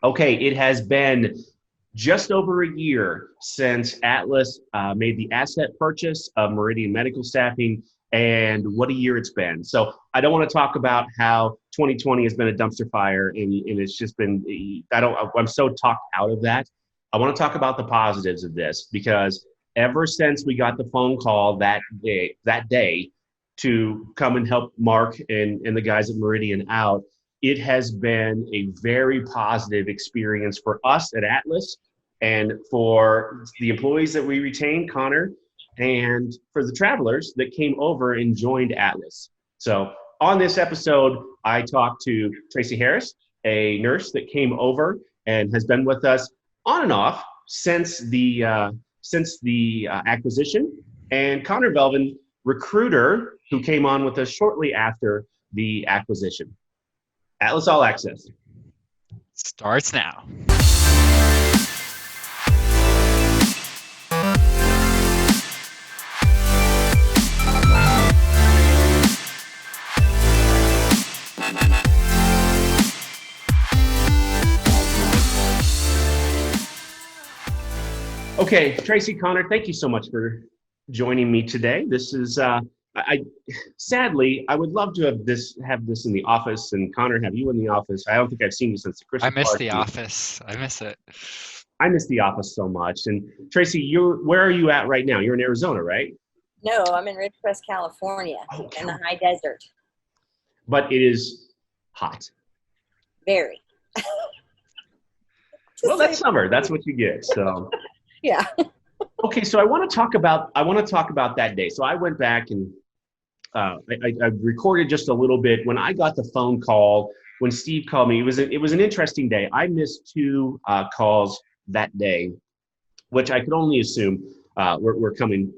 Okay, it has been just over a year since Atlas made the asset purchase of Meridian Medical Staffing, and what a year it's been. So I don't want to talk about how 2020 has been a dumpster fire, and it's just been, I'm so talked out of that. I want to talk about the positives of this, because ever since we got the phone call that day to come and help Mark and the guys at Meridian out, it has been a very positive experience for us at Atlas and for the employees that we retained, Connor, and for the travelers that came over and joined Atlas. So on this episode, I talked to Tracy Harris, a nurse that came over and has been with us on and off since the acquisition, and Connor Velvin, recruiter, who came on with us shortly after the acquisition. Atlas All Access starts now. Okay, Tracy, Connor, thank you so much for joining me today. This is, sadly, I would love to have this in the office, and Connor, have you in the office. I don't think I've seen you since the Christmas party. I miss party. the office. I miss it. I miss the office so much. And Tracy, where are you at right now? You're in Arizona, right? No, I'm in Ridgecrest, California, in the high desert. But it is hot. Very. Well, that's summer. That's what you get. So. Yeah. Okay, so I want to talk about that day. So I went back and I recorded just a little bit. When I got the phone call, when Steve called me, it was an interesting day. I missed two calls that day, which I could only assume were coming,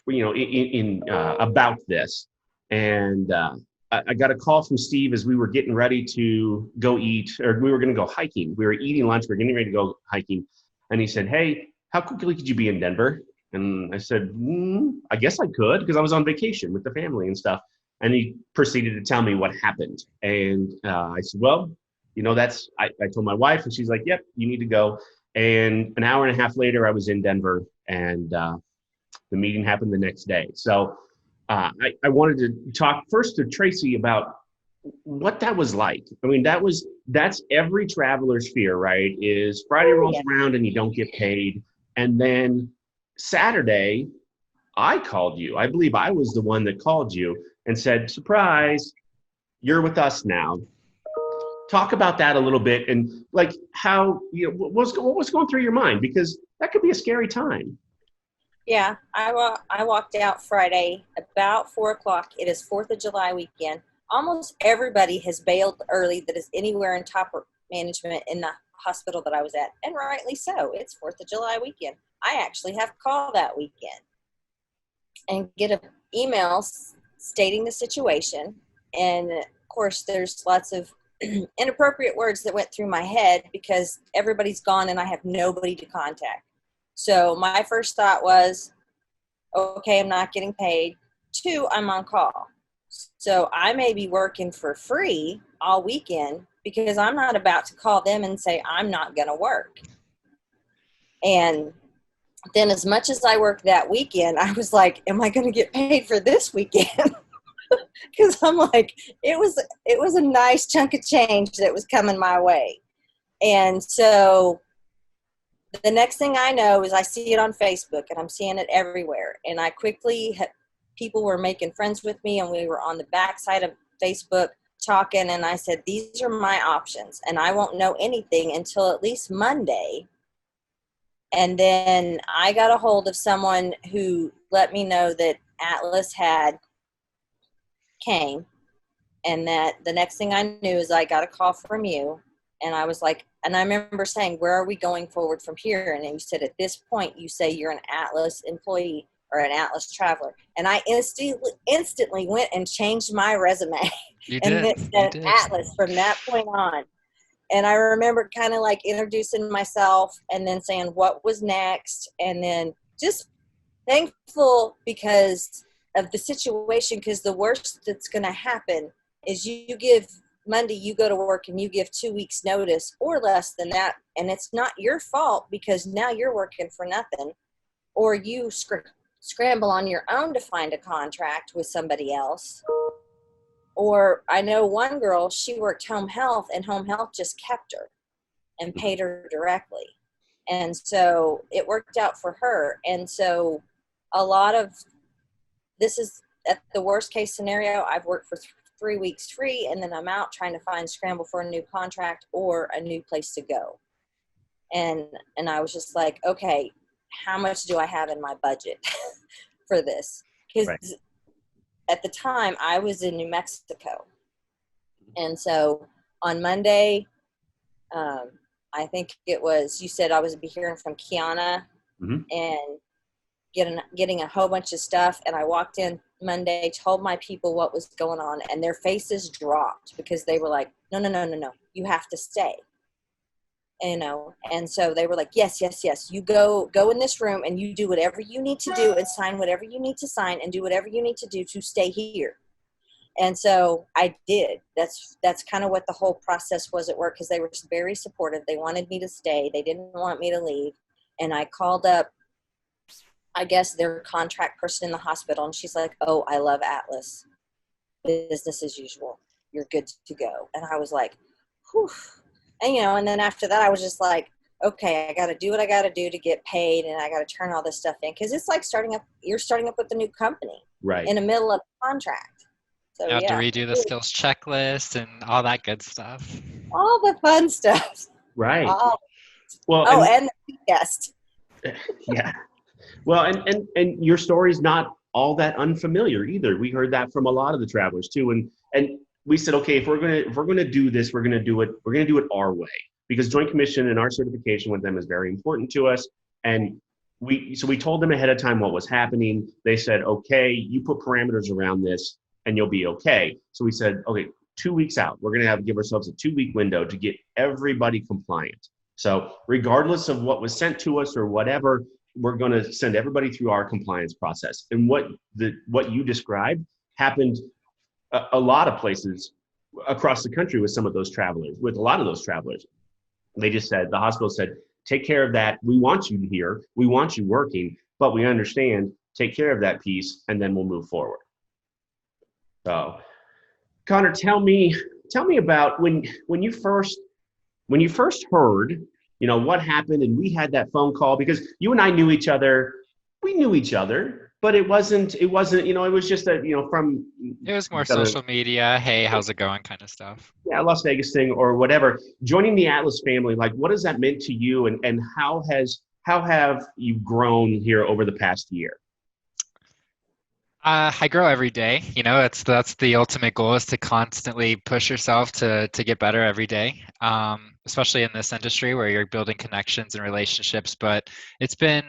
in about this. And I got a call from Steve as we were getting ready to go eat, or we were going to go hiking. We were eating lunch. We were getting ready to go hiking, and he said, "Hey, how quickly could you be in Denver?" And I said, I guess I could, because I was on vacation with the family and stuff. And he proceeded to tell me what happened. And I said, well, I told my wife, and she's like, yep, you need to go. And an hour and a half later, I was in Denver, and the meeting happened the next day. So I wanted to talk first to Tracy about what that was like. I mean, that's every traveler's fear, right? Is Friday rolls around and you don't get paid. And then Saturday, I called you. I believe I was the one that called you and said, surprise, you're with us now. Talk about that a little bit, and like how, what was going through your mind? Because that could be a scary time. Yeah, I walked out Friday about 4:00. It is 4th of July weekend. Almost everybody has bailed early that is anywhere in top management in the hospital that I was at, and rightly so. It's 4th of July weekend. I actually have to call that weekend and get an email stating the situation. And of course, there's lots of inappropriate words that went through my head because everybody's gone and I have nobody to contact. So my first thought was, okay, I'm not getting paid. 2, I'm on call. So I may be working for free all weekend because I'm not about to call them and say I'm not going to work. And then as much as I worked that weekend, I was like, am I going to get paid for this weekend? Because I'm like, it was a nice chunk of change that was coming my way. And so the next thing I know is I see it on Facebook, and I'm seeing it everywhere. And I quickly, people were making friends with me, and we were on the backside of Facebook talking, and I said, these are my options, and I won't know anything until at least Monday. And then I got a hold of someone who let me know that Atlas came, and that the next thing I knew is I got a call from you, and I was like, and I remember saying, where are we going forward from here? And you said, at this point, you say you're an Atlas employee or an Atlas traveler. And I instantly went and changed my resume. You and did. it said Atlas from that point on. And I remember kind of like introducing myself and then saying what was next, and then just thankful because of the situation, because the worst that's going to happen is you give Monday you go to work and you give 2 weeks notice or less than that, and it's not your fault because now you're working for nothing, or you scramble on your own to find a contract with somebody else. Or I know one girl, she worked home health, and home health just kept her and paid her directly. And so it worked out for her. And so a lot of this is at the worst case scenario. I've worked for 3 weeks free, and then I'm out trying to scramble for a new contract or a new place to go. And I was just like, okay, how much do I have in my budget for this? Because at the time I was in New Mexico. And so on Monday, I think it was, you said I was be hearing from Kiana and getting a whole bunch of stuff. And I walked in Monday, told my people what was going on, and their faces dropped because they were like, no, you have to stay. And so they were like, yes, you go in this room and you do whatever you need to do and sign whatever you need to sign and do whatever you need to do to stay here. And so I did. That's kind of what the whole process was at work, because they were very supportive. They wanted me to stay. They didn't want me to leave. And I called up, I guess, their contract person in the hospital, and she's like, oh, I love Atlas. Business as usual. You're good to go. And I was like, whew. And, and then after that, I was just like, okay, I got to do what I got to do to get paid, and I got to turn all this stuff in. Because it's like you're starting up with a new company in the middle of a contract. So, You have to redo the skills checklist and all that good stuff. All the fun stuff. Right. Well, and the guest. Yeah. Well, and your story's not all that unfamiliar either. We heard that from a lot of the travelers too. And we said, okay, if we're gonna do this, we're gonna do it our way, because Joint Commission and our certification with them is very important to us. And we told them ahead of time what was happening. They said, okay, you put parameters around this and you'll be okay. So we said, okay, 2 weeks out, we're gonna give ourselves a 2-week window to get everybody compliant. So regardless of what was sent to us or whatever, we're going to send everybody through our compliance process. And what you described happened a lot of places across the country with some of those travelers, with a lot of those travelers. They just said, the hospital said, take care of that. We want you here. We want you working, but we understand, take care of that piece, and then we'll move forward. So Connor, tell me about when you first heard, what happened, and we had that phone call, because you and I knew each other. We knew each other, but it wasn't, it was just from. It was more social media. Hey, how's it going? Kind of stuff. Yeah. Las Vegas thing or whatever. Joining the Atlas family, like, what has that meant to you, and how have you grown here over the past year? I grow every day. That's the ultimate goal, is to constantly push yourself to get better every day, especially in this industry where you're building connections and relationships. But it's been,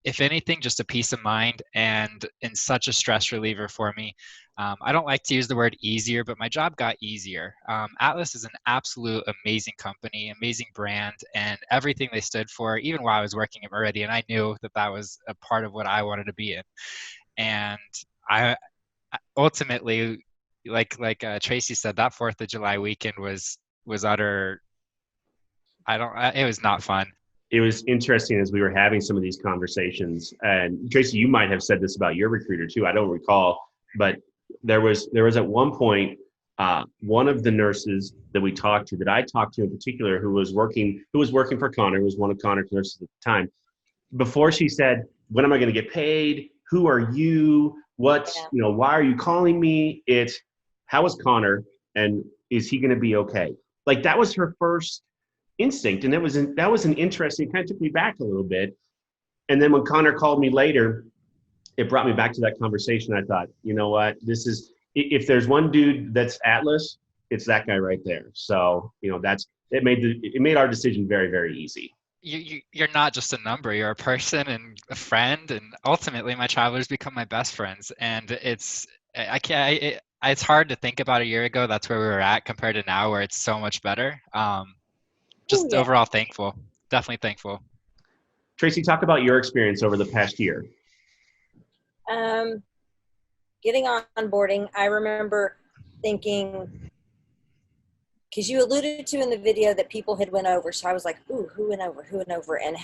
if anything, just a peace of mind and such a stress reliever for me. I don't like to use the word easier, but my job got easier. Atlas is an absolute amazing company, amazing brand, and everything they stood for, even while I was working at Meridian, I knew that was a part of what I wanted to be in. And I ultimately, like Tracy said, that 4th of July weekend was utter. It was not fun. It was interesting as we were having some of these conversations, and Tracy, you might have said this about your recruiter too. I don't recall, but there was at one point one of the nurses that I talked to in particular, who was working for Connor, was one of Connor's nurses at the time. Before she said, "When am I going to get paid? Who are you? Why are you calling me?" It's, how is Connor, and is he going to be okay? Like, that was her first instinct. And that was an interesting, kind of took me back a little bit. And then when Connor called me later, it brought me back to that conversation. I thought, you know what, if there's one dude that's Atlas, it's that guy right there. So, it made our decision very, very easy. You're not just a number, you're a person and a friend, and ultimately my travelers become my best friends. And it's hard to think about a year ago that's where we were at compared to now, where it's so much better. Overall thankful, definitely thankful. Tracy, talk about your experience over the past year. Getting onboarding, I remember thinking, because you alluded to in the video that people had went over. So I was like, ooh, who went over, and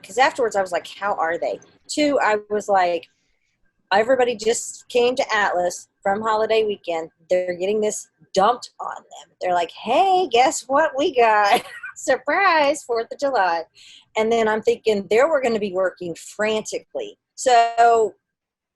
because afterwards I was like, how are they? Two, I was like, everybody just came to Atlas from holiday weekend. They're getting this dumped on them. They're like, hey, guess what we got? Surprise, 4th of July. And then I'm thinking they were going to be working frantically. So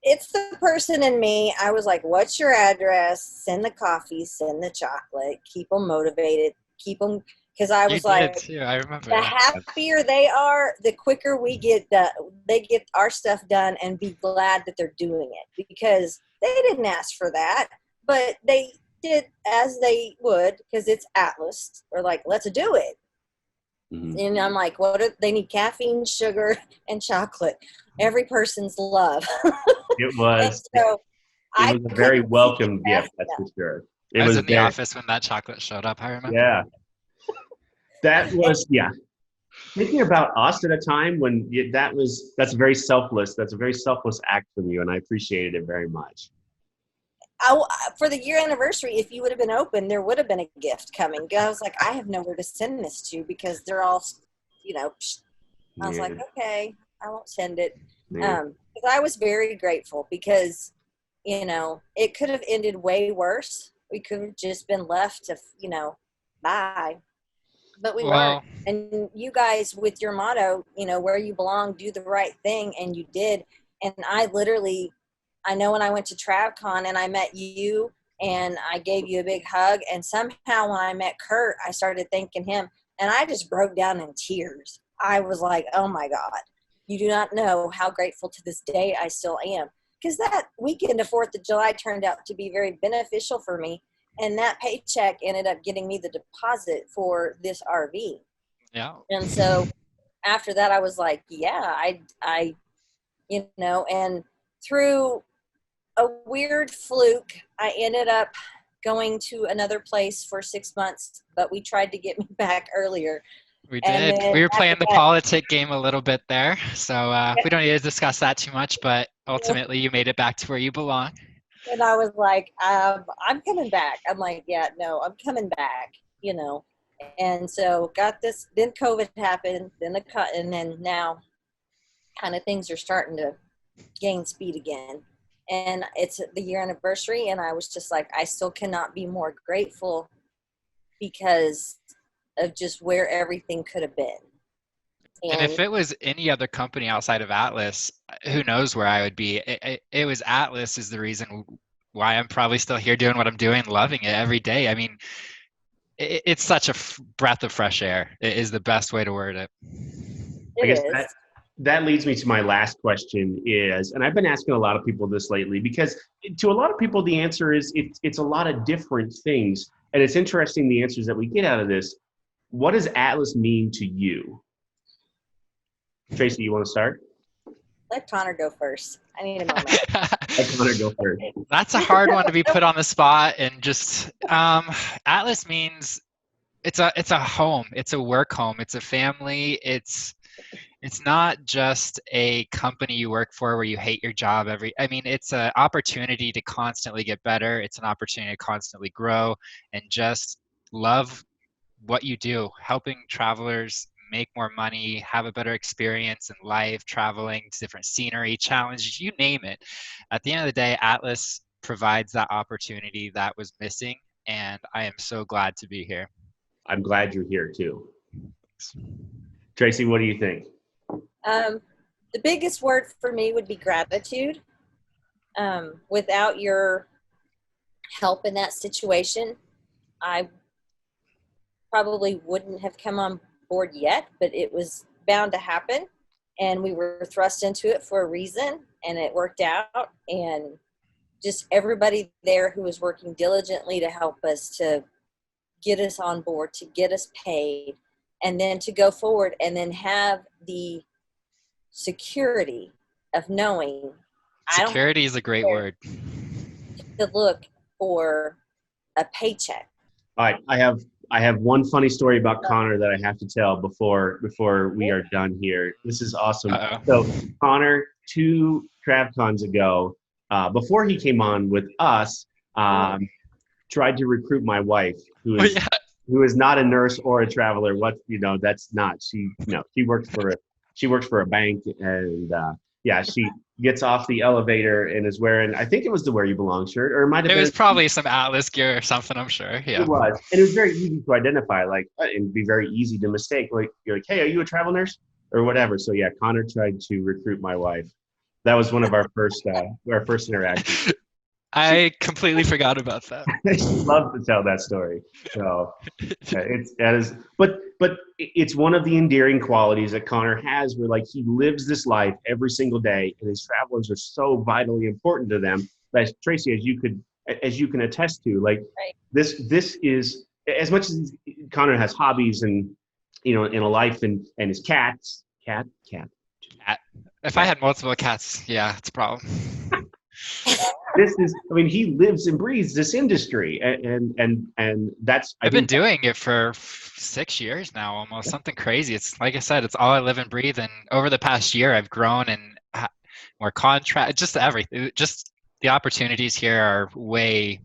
it's the person in me. I was like, what's your address? Send the coffee, send the chocolate, keep them motivated, keep them, because I was like, too. I remember the happier they are, the quicker they get our stuff done and be glad that they're doing it, because they didn't ask for that, but they did as they would, because it's Atlas. They're like, let's do it. Mm-hmm. And I'm like, they need caffeine, sugar, and chocolate. Every person's love. It was. So it was a very welcome gift, that's for sure. I was in the office when that chocolate showed up. I remember. Yeah. That was, yeah. Thinking about us at a time when that's very selfless. That's a very selfless act from you, and I appreciated it very much. For the year anniversary, if you would have been open, there would have been a gift coming. I was like, I have nowhere to send this to, because they're all, I was like, okay, I won't send it. Because I was very grateful, because, it could have ended way worse. We could have just been left to, bye. But we weren't. And you guys, with your motto, where you belong, do the right thing, and you did. And I know when I went to TravCon and I met you and I gave you a big hug, and somehow when I met Kurt, I started thanking him, and I just broke down in tears. I was like, oh my God, you do not know how grateful to this day I still am. Because that weekend of 4th of July turned out to be very beneficial for me. And that paycheck ended up getting me the deposit for this RV. Yeah. And so after that, I was like, yeah, I and through a weird fluke, I ended up going to another place for 6 months, but we tried to get me back earlier. We did. We were playing the politic game a little bit there. So we don't need to discuss that too much, but ultimately you made it back to where you belong. And I was like, I'm coming back. I'm like, yeah, no, I'm coming back, And so got this, then COVID happened, and then now kind of things are starting to gain speed again. And it's the year anniversary, and I was just like, I still cannot be more grateful because of just where everything could have been. And if it was any other company outside of Atlas, who knows where I would be. It was Atlas is the reason why I'm probably still here doing what I'm doing, loving it every day. I mean, it's such a breath of fresh air. It is the best way to word it. I guess that leads me to my last question is, and I've been asking a lot of people this lately, because to a lot of people, the answer is it's a lot of different things. And it's interesting the answers that we get out of this. What does Atlas mean to you? Tracy, you want to start? Let Connor go first. I need a moment. Let Connor go first. That's a hard one to be put on the spot, and just Atlas means it's a home, it's a work home, it's a family. It's not just a company you work for where you hate your job it's an opportunity to constantly get better. It's an opportunity to constantly grow and just love what you do, helping travelers make more money, have a better experience in life, traveling to different scenery, challenges, you name it. At the end of the day, Atlas provides that opportunity that was missing, and I am so glad to be here. I'm glad you're here too. Tracy, what do you think? The biggest word for me would be gratitude. Without your help in that situation, I probably wouldn't have come on board yet, but it was bound to happen, and we were thrust into it for a reason, and it worked out. And just everybody there who was working diligently to help us, to get us on board, to get us paid, and then to go forward and then have the security of knowing security is a great word to look for a paycheck. All right, I have one funny story about Connor that I have to tell before we are done here. This is awesome. So Connor, 2 TravCons ago, before he came on with us, tried to recruit my wife, who is who is not a nurse or a traveler. What, that's not, she works for a bank, and yeah, she gets off the elevator and is wearing, I think it was the Where You Belong shirt, or it might have It been. was probably some Atlas gear or something, I'm sure. It Yeah. was, and it was very easy to identify, like, and be very easy to mistake. Like, you're like, hey, are you a travel nurse or whatever? So yeah, Connor tried to recruit my wife. That was one of our first interactions. I completely forgot about that. She loves to tell that story. So but it's one of the endearing qualities that Connor has, where like he lives this life every single day, and his travelers are so vitally important to them. That Tracy, as you can attest to, like Right. this is, as much as Connor has hobbies and in a life, and his cats, cat. If I had multiple cats, yeah, it's a problem. This is, I mean, he lives and breathes this industry, and that's, I've been doing it for 6 years now, almost, something crazy. It's like I said, it's all I live and breathe. And over the past year, I've grown and more contract, just everything. Just the opportunities here are way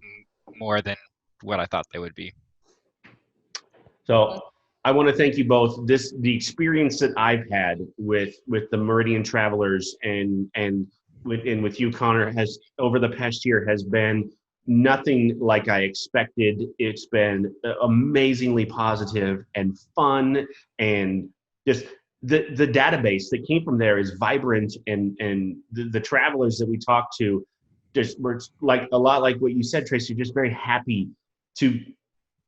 more than what I thought they would be. So I want to thank you both. The experience that I've had with the Meridian travelers and with you, Connor, has over the past year has been nothing like I expected. It's been amazingly positive and fun, and just the database that came from there is vibrant, and the travelers that we talked to just were like a lot like what you said, Tracy, just very happy to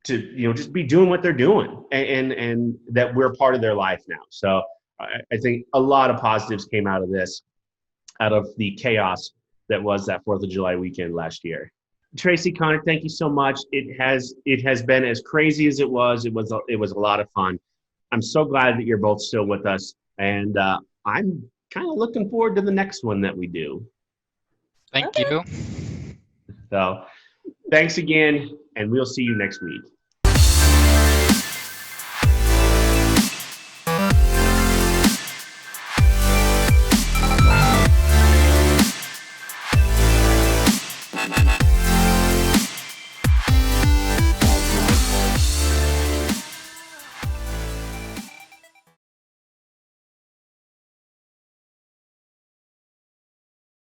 just be doing what they're doing, and that we're part of their life now. So I think a lot of positives came out of this, out of the chaos that was that 4th of July weekend last year. Tracy, Connor, thank you so much. It has been as crazy as it was. It was a lot of fun. I'm so glad that you're both still with us, and I'm kind of looking forward to the next one that we do. Thank you. So thanks again, and we'll see you next week.